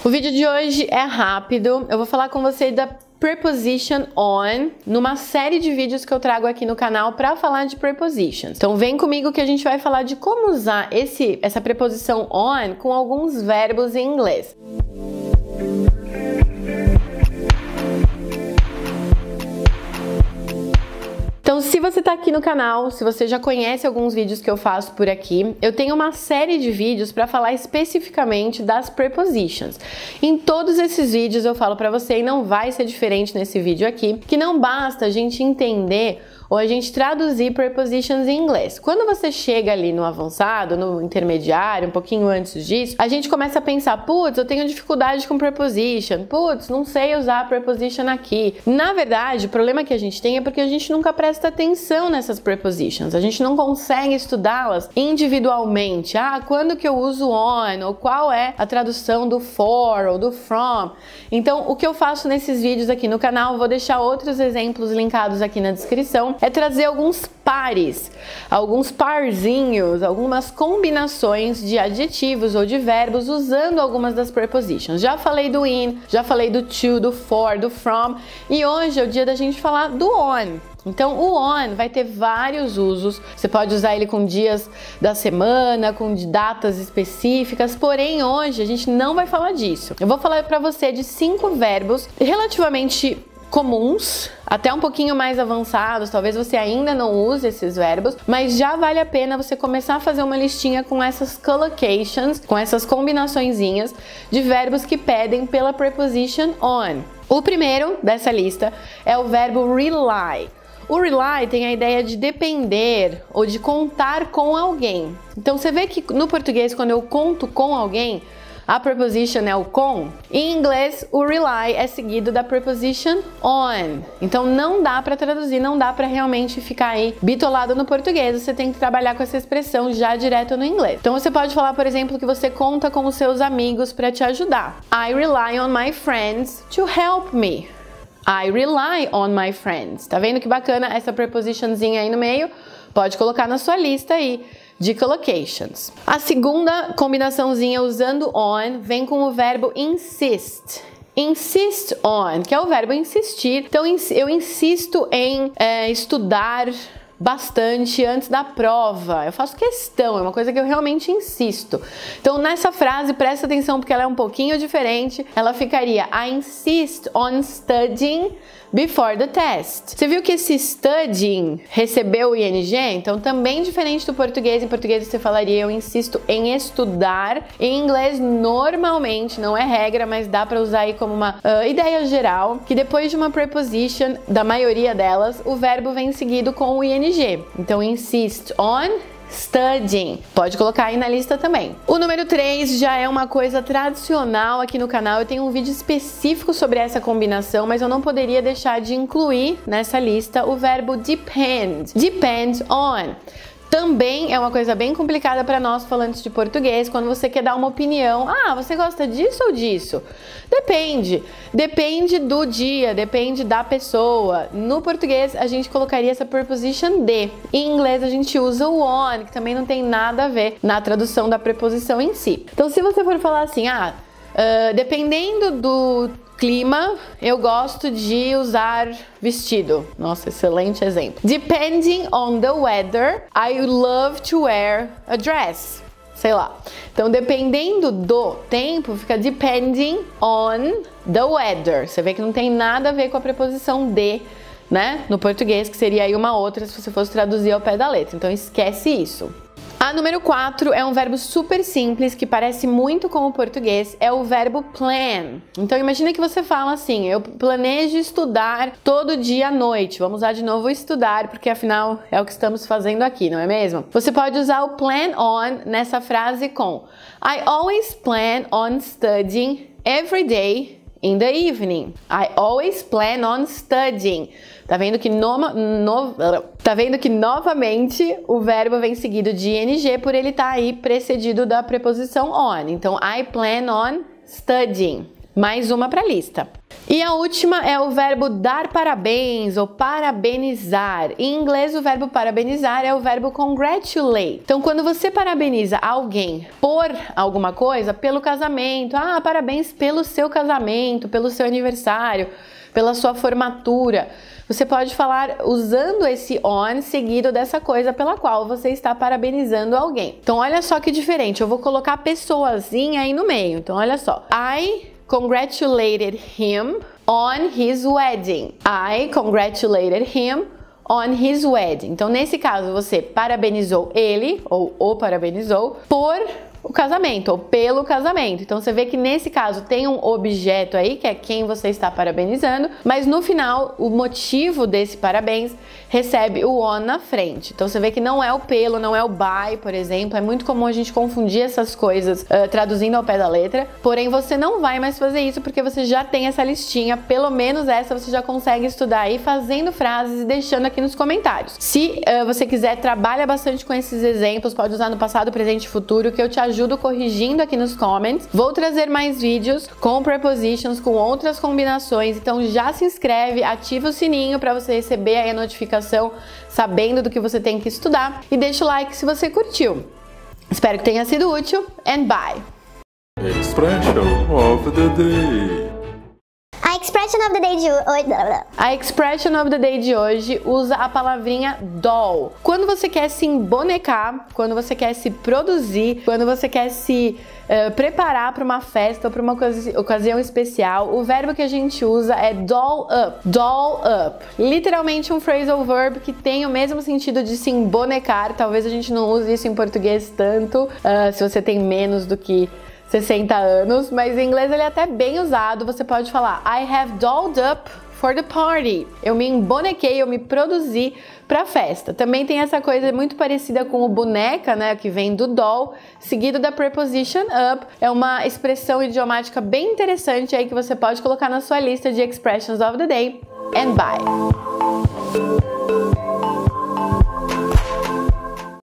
O vídeo de hoje é rápido, eu vou falar com você da preposition on, numa série de vídeos que eu trago aqui no canal para falar de prepositions. Então vem comigo que a gente vai falar de como usar essa preposição on com alguns verbos em inglês. Então, se você tá aqui no canal, se você já conhece alguns vídeos que eu faço por aqui, eu tenho uma série de vídeos para falar especificamente das prepositions. Em todos esses vídeos eu falo para você, e não vai ser diferente nesse vídeo aqui, que não basta a gente entender ou a gente traduzir prepositions em inglês. Quando você chega ali no avançado, no intermediário, um pouquinho antes disso, a gente começa a pensar, putz, eu tenho dificuldade com preposition, putz, não sei usar preposition aqui. Na verdade, o problema que a gente tem é porque a gente nunca presta atenção nessas prepositions, a gente não consegue estudá-las individualmente. Ah, quando que eu uso on, ou qual é a tradução do for ou do from. Então, o que eu faço nesses vídeos aqui no canal, vou deixar outros exemplos linkados aqui na descrição, é trazer alguns pares, alguns parzinhos, algumas combinações de adjetivos ou de verbos usando algumas das prepositions. Já falei do in, já falei do to, do for, do from, e hoje é o dia da gente falar do on. Então o on vai ter vários usos, você pode usar ele com dias da semana, com datas específicas, porém hoje a gente não vai falar disso. Eu vou falar para você de 5 verbos relativamente comuns, até um pouquinho mais avançados, talvez você ainda não use esses verbos, mas já vale a pena você começar a fazer uma listinha com essas collocations, com essas combinaçõezinhas de verbos que pedem pela preposition on. O primeiro dessa lista é o verbo rely. O rely tem a ideia de depender ou de contar com alguém. Então você vê que no português, quando eu conto com alguém, a preposition é o com. Em inglês, o rely é seguido da preposition on. Então não dá para traduzir, não dá para realmente ficar aí bitolado no português. Você tem que trabalhar com essa expressão já direto no inglês. Então você pode falar, por exemplo, que você conta com os seus amigos para te ajudar. I rely on my friends to help me. I rely on my friends. Tá vendo que bacana essa prepositionzinha aí no meio? Pode colocar na sua lista aí de collocations. A segunda combinaçãozinha usando on vem com o verbo insist. Insist on, que é o verbo insistir. Então eu insisto em estudar bastante antes da prova. Eu faço questão, é uma coisa que eu realmente insisto. Então nessa frase, presta atenção porque ela é um pouquinho diferente. Ela ficaria I insist on studying before the test. Você viu que esse studying recebeu o ing? Então também diferente do português. Em português você falaria eu insisto em estudar. Em inglês normalmente, não é regra, mas dá para usar aí como uma ideia geral, que depois de uma preposition, da maioria delas, o verbo vem seguido com o ing. Então insist on studying. Pode colocar aí na lista também. O número 3 já é uma coisa tradicional aqui no canal. Eu tenho um vídeo específico sobre essa combinação, mas eu não poderia deixar de incluir nessa lista o verbo depend. Depend on. Também é uma coisa bem complicada para nós falantes de português, quando você quer dar uma opinião. Ah, você gosta disso ou disso? Depende. Depende do dia, depende da pessoa. No português, a gente colocaria essa preposition de. Em inglês, a gente usa o on, que também não tem nada a ver na tradução da preposição em si. Então, se você for falar assim, dependendo do clima, eu gosto de usar vestido. Nossa, excelente exemplo. Depending on the weather, I love to wear a dress. Sei lá. Então, dependendo do tempo, fica depending on the weather. Você vê que não tem nada a ver com a preposição de, né? No português, que seria aí uma outra se você fosse traduzir ao pé da letra. Então, esquece isso. A número 4 é um verbo super simples que parece muito com o português, é o verbo plan. Então imagina que você fala assim, eu planejo estudar todo dia à noite. Vamos usar de novo o estudar, porque afinal é o que estamos fazendo aqui, não é mesmo? Você pode usar o plan on nessa frase com I always plan on studying every day in the evening. I always plan on studying. Tá vendo que novamente o verbo vem seguido de ing por ele estar aí precedido da preposição on. Então, I plan on studying. Mais uma para a lista. E a última é o verbo dar parabéns ou parabenizar. Em inglês, o verbo parabenizar é o verbo congratulate. Então, quando você parabeniza alguém por alguma coisa, pelo casamento, parabéns pelo seu casamento, pelo seu aniversário, pela sua formatura, você pode falar usando esse on seguido dessa coisa pela qual você está parabenizando alguém. Então, olha só que diferente. Eu vou colocar a pessoazinha aí no meio. Então, olha só. I congratulated him on his wedding. I congratulated him on his wedding. Então, nesse caso, você parabenizou ele, ou o parabenizou, por o casamento, ou pelo casamento. Então, você vê que nesse caso tem um objeto aí, que é quem você está parabenizando, mas no final, o motivo desse parabéns recebe o on na frente. Então, você vê que não é o pelo, não é o by, por exemplo. É muito comum a gente confundir essas coisas traduzindo ao pé da letra, porém, você não vai mais fazer isso porque você já tem essa listinha, pelo menos essa você já consegue estudar aí fazendo frases e deixando aqui nos comentários. Se você quiser, trabalha bastante com esses exemplos, pode usar no passado, presente e futuro, que eu te ajudo corrigindo aqui nos comments. Vou trazer mais vídeos com prepositions, com outras combinações, então já se inscreve, ativa o sininho para você receber aí a notificação sabendo do que você tem que estudar e deixa o like se você curtiu. Espero que tenha sido útil and bye! Expression of the day. A expression of the day de hoje. A expression of the day de hoje usa a palavrinha doll. Quando você quer se embonecar, quando você quer se produzir, quando você quer se preparar para uma festa ou para uma ocasião especial, o verbo que a gente usa é doll up. Doll up. Literalmente um phrasal verb que tem o mesmo sentido de se embonecar. Talvez a gente não use isso em português tanto, se você tem menos do que 60 anos, mas em inglês ele é até bem usado. Você pode falar I have dolled up for the party. Eu me embonequei, eu me produzi para a festa. Também tem essa coisa muito parecida com o boneca, né, que vem do doll, seguido da preposition up. É uma expressão idiomática bem interessante aí que você pode colocar na sua lista de expressions of the day. And bye!